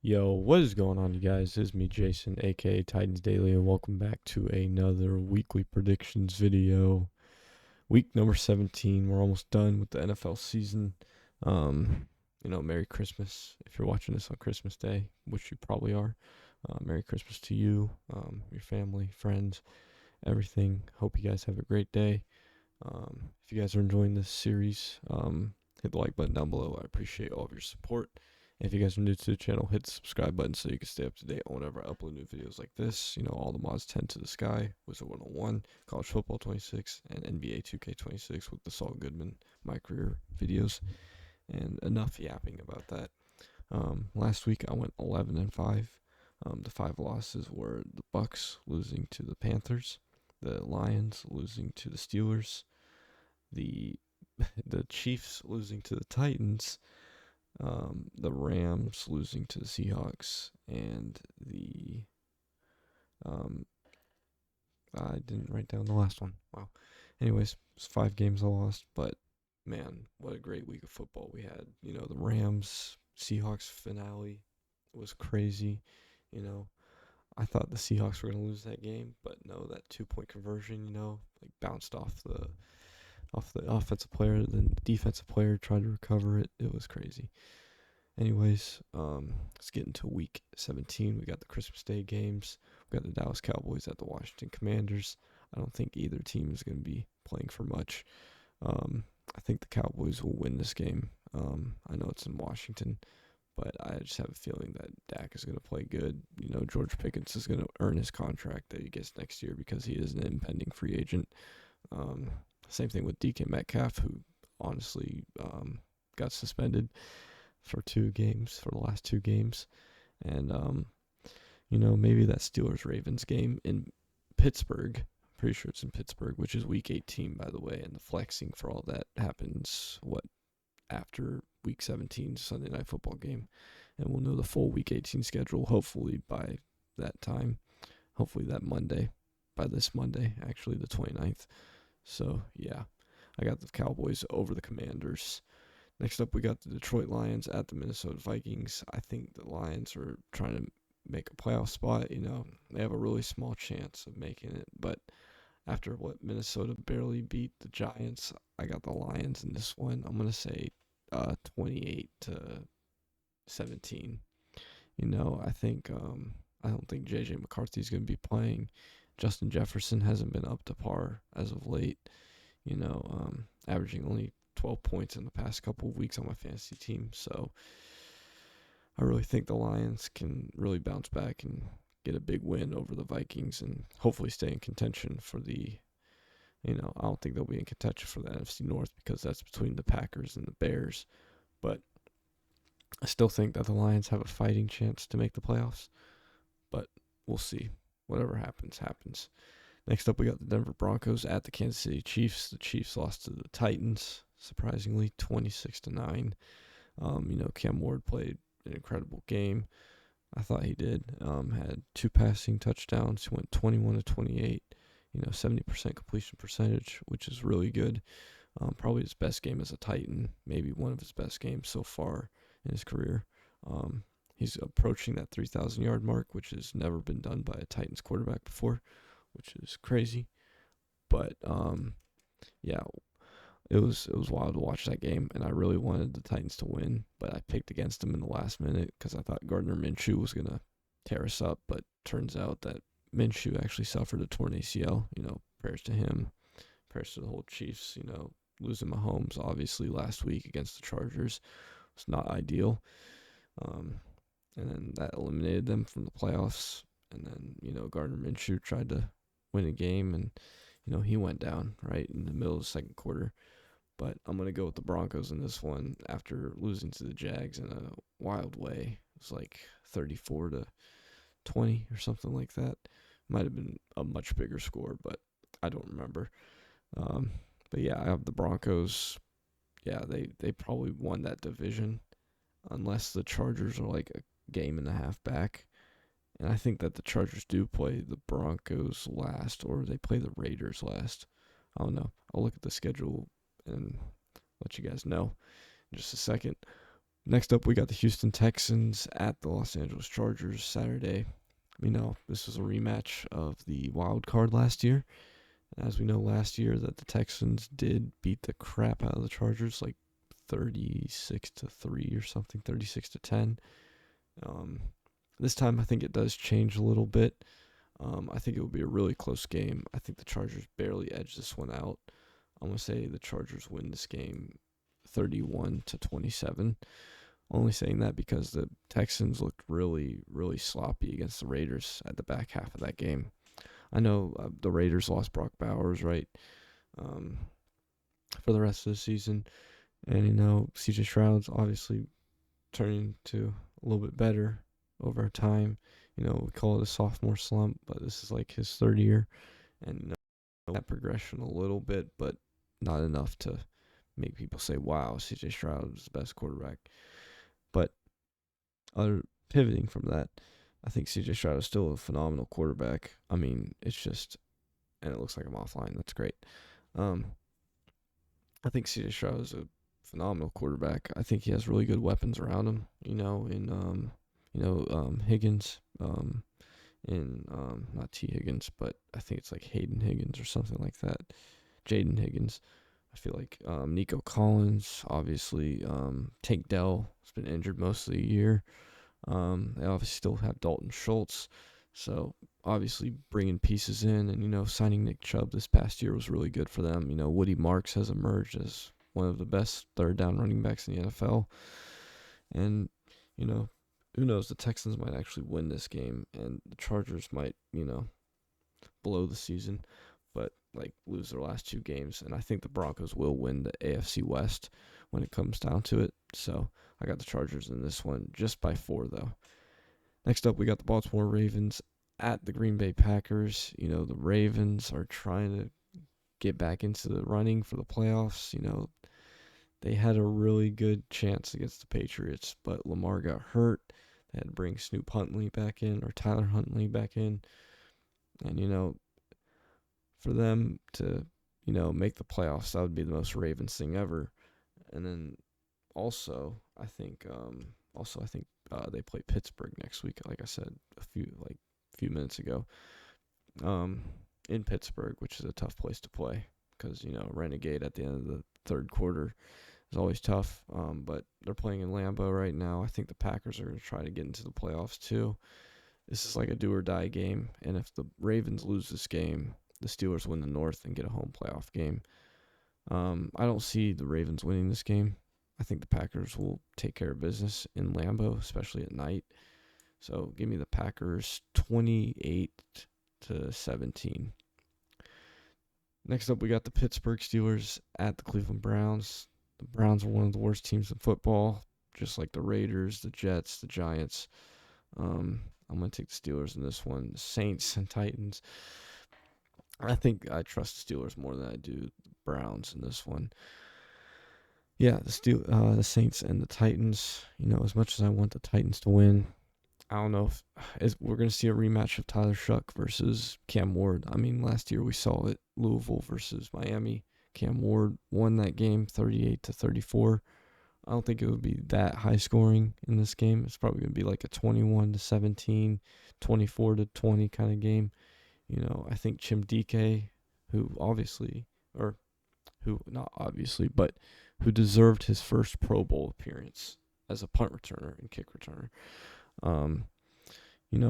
Yo, what is going on, you guys? It's me, Jason, aka Titans Daily, and welcome back to another weekly predictions video. Week number 17. We're almost done with the NFL season. Merry Christmas if you're watching this on Christmas Day, which you probably are. Merry Christmas to you, your family, friends, everything. Hope you guys have a great day. If you guys are enjoying this series, hit the like button down below. I appreciate all of your support. If you guys are new to the channel, hit the subscribe button so you can stay up to date on whenever I upload new videos like this. You know, all the mods 10 to the sky, Wizard 101, College Football 26, and NBA 2K26 with the Saul Goodman My Career videos. And enough yapping about that. Last week I went 11-5. The five losses were the Bucks losing to the Panthers, the Lions losing to the Steelers, the the Chiefs losing to the Titans, the Rams losing to the Seahawks, and the I didn't write down the last one. Wow. Anyways, it's 5 games I lost, but man, what a great week of football we had. You know, the Rams Seahawks finale was crazy. You know, I thought the Seahawks were going to lose that game, but no, that 2 point conversion, like bounced off the offensive player, then the defensive player tried to recover it. It was crazy. Anyways, let's get into week 17. We got the Christmas Day games. We got the Dallas Cowboys at the Washington Commanders. I don't think either team is going to be playing for much. I think the Cowboys will win this game. I know it's in Washington, but I just have a feeling that Dak is going to play good. You know, George Pickens is going to earn his contract that he gets next year because he is an impending free agent. Same thing with DK Metcalf, who honestly got suspended for the last 2 games. And, maybe that Steelers Ravens game in Pittsburgh. Pretty sure it's in Pittsburgh, which is week 18, by the way. And the flexing for all that happens, after week 17 Sunday Night Football game. And we'll know the full week 18 schedule hopefully by that time. Hopefully that Monday, by this Monday, actually the 29th. So, yeah, I got the Cowboys over the Commanders. Next up, we got the Detroit Lions at the Minnesota Vikings. I think the Lions are trying to make a playoff spot. You know, they have a really small chance of making it. But after what Minnesota barely beat the Giants, I got the Lions in this one. I'm going to say 28-17. I don't think J.J. McCarthy's going to be playing. Justin Jefferson hasn't been up to par as of late. Averaging only 12 points in the past couple of weeks on my fantasy team. So I really think the Lions can really bounce back and get a big win over the Vikings and hopefully stay in contention for I don't think they'll be in contention for the NFC North because that's between the Packers and the Bears. But I still think that the Lions have a fighting chance to make the playoffs. But we'll see. Whatever happens, happens. Next up, we got the Denver Broncos at the Kansas City Chiefs. The Chiefs lost to the Titans, surprisingly, 26-9. Cam Ward played an incredible game. I thought he did. Had 2 passing touchdowns. He went 21-28. 70% completion percentage, which is really good. Probably his best game as a Titan. Maybe one of his best games so far in his career. He's approaching that 3,000-yard mark, which has never been done by a Titans quarterback before, which is crazy. But yeah, it was wild to watch that game, and I really wanted the Titans to win, but I picked against them in the last minute because I thought Gardner Minshew was gonna tear us up, but turns out that Minshew actually suffered a torn ACL. Prayers to him, prayers to the whole Chiefs. Losing Mahomes obviously last week against the Chargers was not ideal, and then that eliminated them from the playoffs. And then Gardner Minshew tried to win a game, and he went down right in the middle of the second quarter. But I'm going to go with the Broncos in this one after losing to the Jags in a wild way. It was like 34-20 or something like that. Might have been a much bigger score, but I don't remember. But yeah, I have the Broncos. Yeah, they probably won that division unless the Chargers are like a game and a half back. And I think that the Chargers do play the Broncos last, or they play the Raiders last. I don't know. I'll look at the schedule and let you guys know in just a second. Next up, we got the Houston Texans at the Los Angeles Chargers Saturday. This was a rematch of the wild card last year. As we know, last year that the Texans did beat the crap out of the Chargers, like 36-3 or something, 36-10. This time, I think it does change a little bit. I think it will be a really close game. I think the Chargers barely edge this one out. I'm going to say the Chargers win this game 31-27. Only saying that because the Texans looked really, really sloppy against the Raiders at the back half of that game. I know the Raiders lost Brock Bowers, right, for the rest of the season. And, C.J. Stroud's obviously turning to a little bit better over time. We call it a sophomore slump, but this is like his third year. And that progression a little bit, but not enough to make people say, wow, C.J. Stroud is the best quarterback. But pivoting from that, I think C.J. Stroud is still a phenomenal quarterback. It's just, and it looks like I'm offline. That's great. I think C.J. Stroud is a phenomenal quarterback. I think he has really good weapons around him. Higgins. Not T. Higgins, but I think it's like Hayden Higgins or something like that. Jaden Higgins. I feel like Nico Collins, obviously. Tank Dell has been injured most of the year. They obviously still have Dalton Schultz. So, obviously, bringing pieces in and, signing Nick Chubb this past year was really good for them. Woody Marks has emerged as one of the best third down running backs in the NFL. And, who knows? The Texans might actually win this game, and the Chargers might, blow the season, but lose their last two games. And I think the Broncos will win the AFC West when it comes down to it. So I got the Chargers in this one just by 4, though. Next up, we got the Baltimore Ravens at the Green Bay Packers. The Ravens are trying to get back into the running for the playoffs. They had a really good chance against the Patriots, but Lamar got hurt. They had to bring Snoop Huntley back in, or Tyler Huntley back in. And, for them to, make the playoffs, that would be the most Ravens thing ever. And then also, I think they play Pittsburgh next week, like I said a few minutes ago. In Pittsburgh, which is a tough place to play because, Renegade at the end of the third quarter is always tough. But they're playing in Lambeau right now. I think the Packers are going to try to get into the playoffs too. This is like a do or die game, and if the Ravens lose this game, the Steelers win the North and get a home playoff game. I don't see the Ravens winning this game. I think the Packers will take care of business in Lambeau, especially at night. So give me the Packers 28-17. Next up, we got the Pittsburgh Steelers at the Cleveland Browns. The Browns are one of the worst teams in football, just like the Raiders, the Jets, the Giants. I'm going to take the Steelers in this one. The Saints and Titans. I think I trust the Steelers more than I do the Browns in this one. Yeah, the Saints and the Titans. As much as I want the Titans to win, I don't know if we're going to see a rematch of Tyler Shuck versus Cam Ward. Last year we saw it, Louisville versus Miami. Cam Ward won that game 38-34. I don't think it would be that high scoring in this game. It's probably going to be like a 21-17, 24-20 kind of game. I think Chim DK, who deserved his first Pro Bowl appearance as a punt returner and kick returner.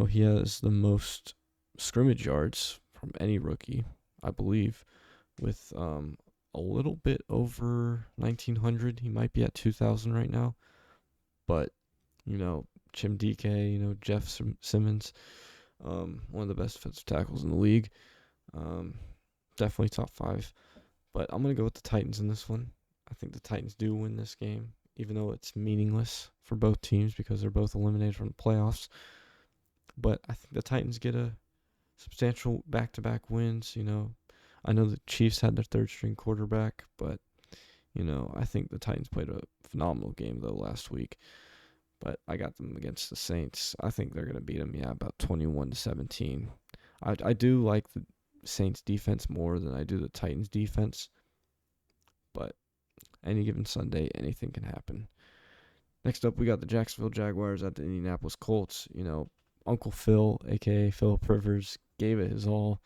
He has the most scrimmage yards from any rookie, I believe, with a little bit over 1,900. He might be at 2,000 right now. But, Chim DK, Jeff Simmons, one of the best defensive tackles in the league. Definitely top 5. But I'm going to go with the Titans in this one. I think the Titans do win this game, even though it's meaningless for both teams because they're both eliminated from the playoffs. But I think the Titans get a substantial back-to-back wins. I know the Chiefs had their third-string quarterback, but, I think the Titans played a phenomenal game, though, last week. But I got them against the Saints. I think they're going to beat them, about 21-17. I do like the Saints defense more than I do the Titans defense. But any given Sunday, anything can happen. Next up, we got the Jacksonville Jaguars at the Indianapolis Colts. Uncle Phil, a.k.a. Philip Rivers, gave it his all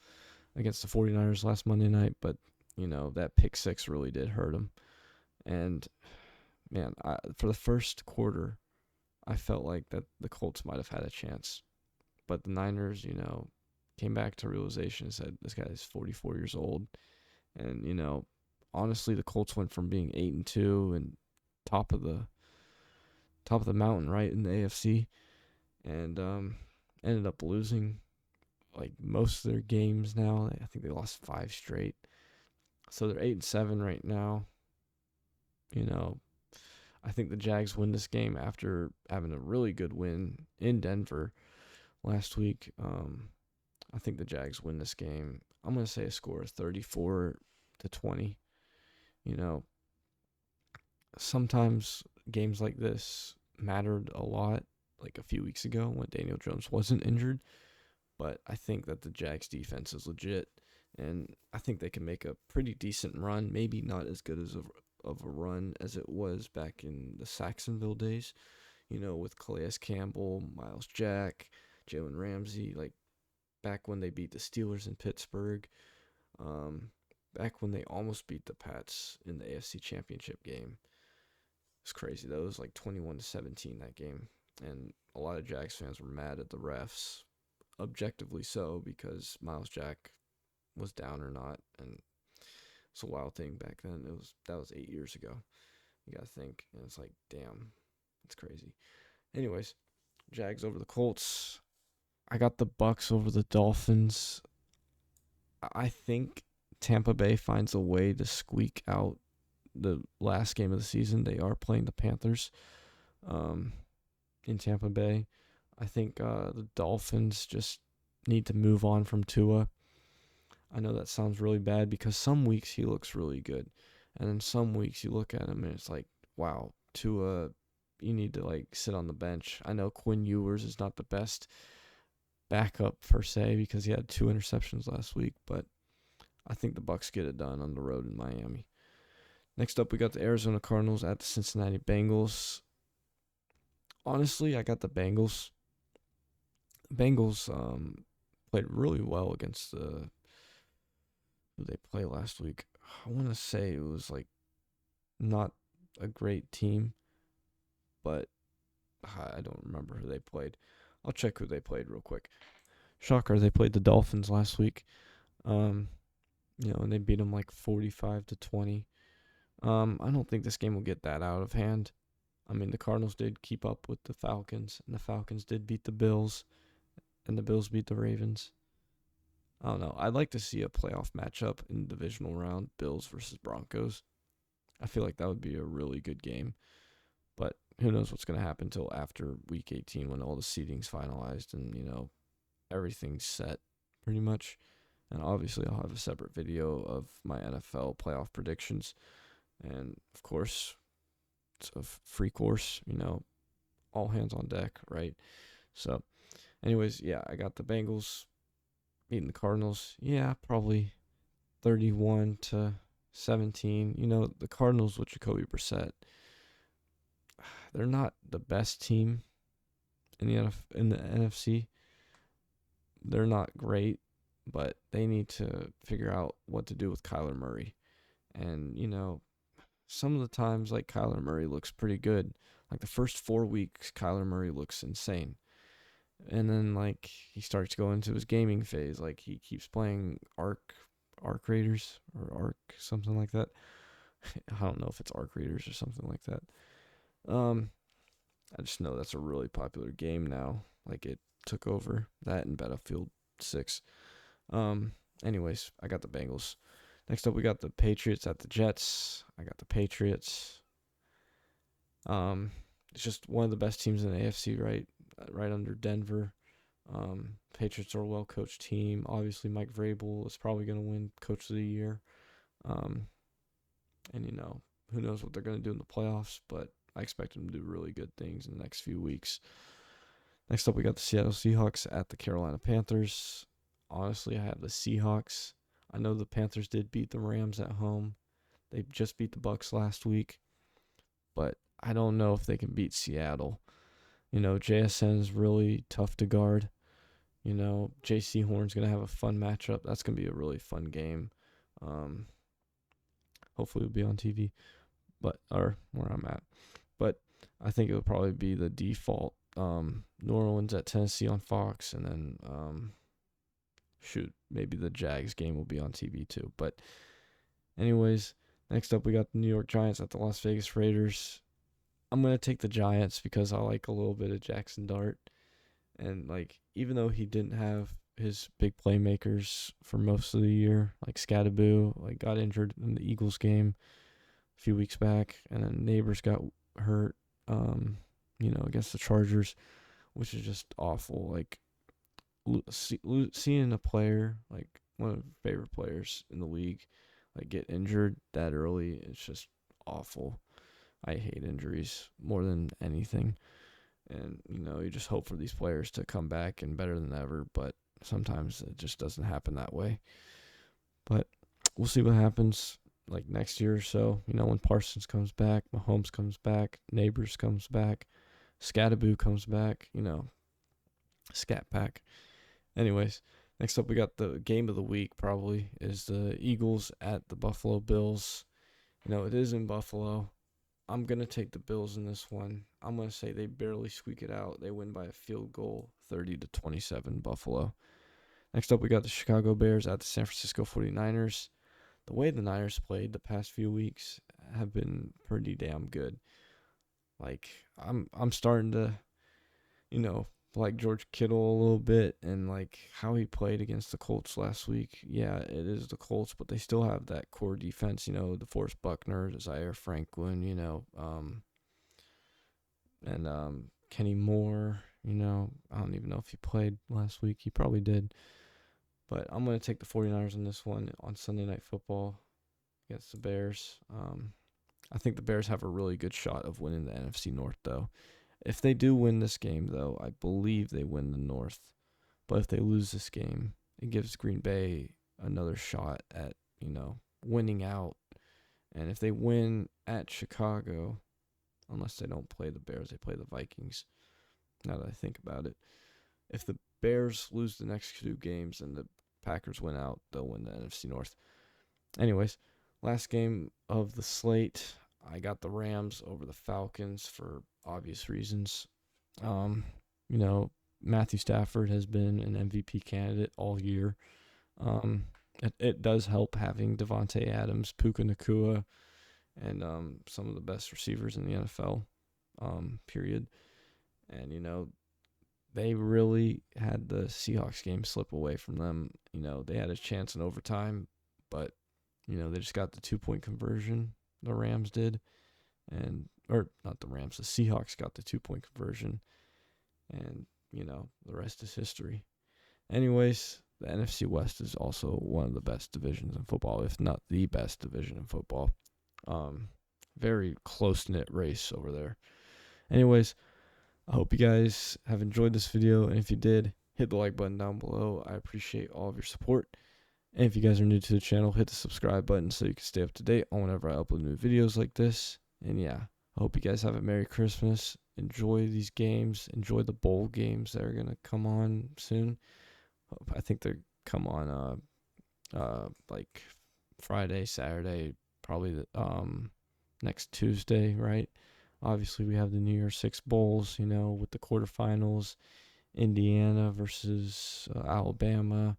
against the 49ers last Monday night, but, that pick six really did hurt him. And, man, for the first quarter, I felt like that the Colts might have had a chance. But the Niners, came back to realization and said, this guy is 44 years old. And, honestly, the Colts went from being 8-2 and top of the mountain, right, in the AFC, and ended up losing like most of their games now. I think they lost 5 straight. So they're 8-7 right now. I think the Jags win this game after having a really good win in Denver last week. I think the Jags win this game. I'm going to say a score of 34-20. Sometimes games like this mattered a lot, like a few weeks ago when Daniel Jones wasn't injured. But I think that the Jags defense is legit, and I think they can make a pretty decent run. Maybe not as good as of a run as it was back in the Saxonville days, with Calais Campbell, Miles Jack, Jalen Ramsey, like back when they beat the Steelers in Pittsburgh, back when they almost beat the Pats in the AFC Championship game. It's crazy. That was like 21-17 that game, and a lot of Jags fans were mad at the refs, objectively so, because Miles Jack was down or not, and it's a wild thing back then. That was 8 years ago. You gotta think, and it's like, damn, it's crazy. Anyways, Jags over the Colts. I got the Bucks over the Dolphins. I think Tampa Bay finds a way to squeak out the last game of the season. They are playing the Panthers in Tampa Bay. I think the Dolphins just need to move on from Tua. I know that sounds really bad because some weeks he looks really good. And then some weeks you look at him and it's like, wow, Tua, you need to like sit on the bench. I know Quinn Ewers is not the best backup per se because he had 2 interceptions last week, but I think the Bucks get it done on the road in Miami. Next up, we got the Arizona Cardinals at the Cincinnati Bengals. Honestly, I got the Bengals. Bengals played really well against who they play last week. I want to say it was like not a great team, but I don't remember who they played. I'll check who they played real quick. Shocker, they played the Dolphins last week. And they beat them like 45-20. I don't think this game will get that out of hand. I mean, the Cardinals did keep up with the Falcons, and the Falcons did beat the Bills, and the Bills beat the Ravens. I don't know. I'd like to see a playoff matchup in the divisional round, Bills versus Broncos. I feel like that would be a really good game. But who knows what's going to happen until after Week 18 when all the seeding's finalized and, everything's set pretty much. And obviously I'll have a separate video of my NFL playoff predictions. And, of course, it's a free course, all hands on deck, right? So, anyways, yeah, I got the Bengals beating the Cardinals. Yeah, probably 31-17. The Cardinals with Jacoby Brissett, they're not the best team in the NFC. They're not great, but they need to figure out what to do with Kyler Murray. And, some of the times, like, Kyler Murray looks pretty good. Like, the first 4 weeks, Kyler Murray looks insane. And then, like, he starts going into his gaming phase. Like, he keeps playing Arc Raiders or Arc, something like that. I don't know if it's Arc Raiders or something like that. I just know that's a really popular game now. Like, it took over that in Battlefield 6. Anyways, I got the Bengals. Next up, we got the Patriots at the Jets. I got the Patriots. It's just one of the best teams in the AFC, right? Right under Denver. Patriots are a well-coached team. Obviously, Mike Vrabel is probably going to win Coach of the Year. And, who knows what they're going to do in the playoffs, but I expect them to do really good things in the next few weeks. Next up, we got the Seattle Seahawks at the Carolina Panthers. Honestly, I have the Seahawks. I know the Panthers did beat the Rams at home. They just beat the Bucks last week. But I don't know if they can beat Seattle. JSN's really tough to guard. JC Horn's going to have a fun matchup. That's going to be a really fun game. Um, Hopefully, it'll be on TV, or where I'm at. But I think it'll probably be the default. New Orleans at Tennessee on Fox, and then maybe the Jags game will be on TV too. But anyways, next up we got the New York Giants at the Las Vegas Raiders. I'm gonna take the Giants because I like a little bit of Jackson Dart, and like even though he didn't have his big playmakers for most of the year, like Scadaboo, like got injured in the Eagles game a few weeks back, and then Neighbors got hurt, against the Chargers, which is just awful. Like seeing a player, like one of my favorite players in the league, like get injured that early, it's just awful. I hate injuries more than anything. And, you just hope for these players to come back and better than ever, but sometimes it just doesn't happen that way. But we'll see what happens like next year or so. When Parsons comes back, Mahomes comes back, Neighbors comes back, Scadaboo comes back, Scat Pack. Anyways, next up we got the game of the week probably is the Eagles at the Buffalo Bills. It is in Buffalo. I'm going to take the Bills in this one. I'm going to say they barely squeak it out. They win by a field goal, 30-27 Buffalo. Next up, we got the Chicago Bears at the San Francisco 49ers. The way the Niners played the past few weeks have been pretty damn good. Like, I'm starting to, like George Kittle a little bit, and like how he played against the Colts last week. Yeah, it is the Colts, but they still have that core defense, DeForest Buckner, Zaire Franklin, and Kenny Moore, I don't even know if he played last week. He probably did. But I'm going to take the 49ers in this one on Sunday Night Football against the Bears. I think the Bears have a really good shot of winning the NFC North, though. If they do win this game, though, I believe they win the North. But if they lose this game, it gives Green Bay another shot at, winning out. And if they win at Chicago, unless they don't play the Bears, they play the Vikings, now that I think about it. If the Bears lose the next two games and the Packers win out, they'll win the NFC North. Anyways, last game of the slate, I got the Rams over the Falcons for obvious reasons. Matthew Stafford has been an MVP candidate all year. It does help having Devontae Adams, Puka Nacua, and some of the best receivers in the NFL, period. And, they really had the Seahawks game slip away from them. They had a chance in overtime, but, they just got the 2-point conversion. The Rams did. Or not the Rams, the Seahawks got the 2-point conversion. And, the rest is history. Anyways, the NFC West is also one of the best divisions in football, if not the best division in football. Very close-knit race over there. Anyways, I hope you guys have enjoyed this video, and if you did, hit the like button down below. I appreciate all of your support. And if you guys are new to the channel, hit the subscribe button so you can stay up to date on whenever I upload new videos like this. And yeah, I hope you guys have a Merry Christmas. Enjoy these games. Enjoy the bowl games that are going to come on soon. I think they come on like Friday, Saturday, probably the next Tuesday, right? Obviously, we have the New Year's Six Bowls, with the quarterfinals, Indiana versus Alabama,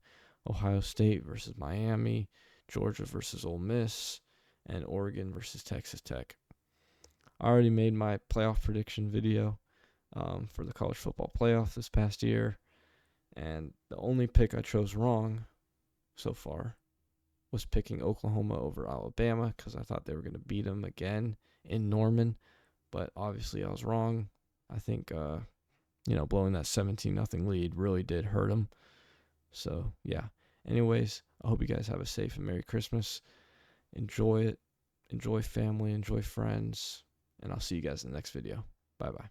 Ohio State versus Miami, Georgia versus Ole Miss, and Oregon versus Texas Tech. I already made my playoff prediction video for the college football playoff this past year, and the only pick I chose wrong so far was picking Oklahoma over Alabama because I thought they were going to beat them again in Norman. But obviously I was wrong. I think, blowing that 17-0 lead really did hurt them. So, yeah. Anyways, I hope you guys have a safe and Merry Christmas. Enjoy it. Enjoy family. Enjoy friends. And I'll see you guys in the next video. Bye-bye.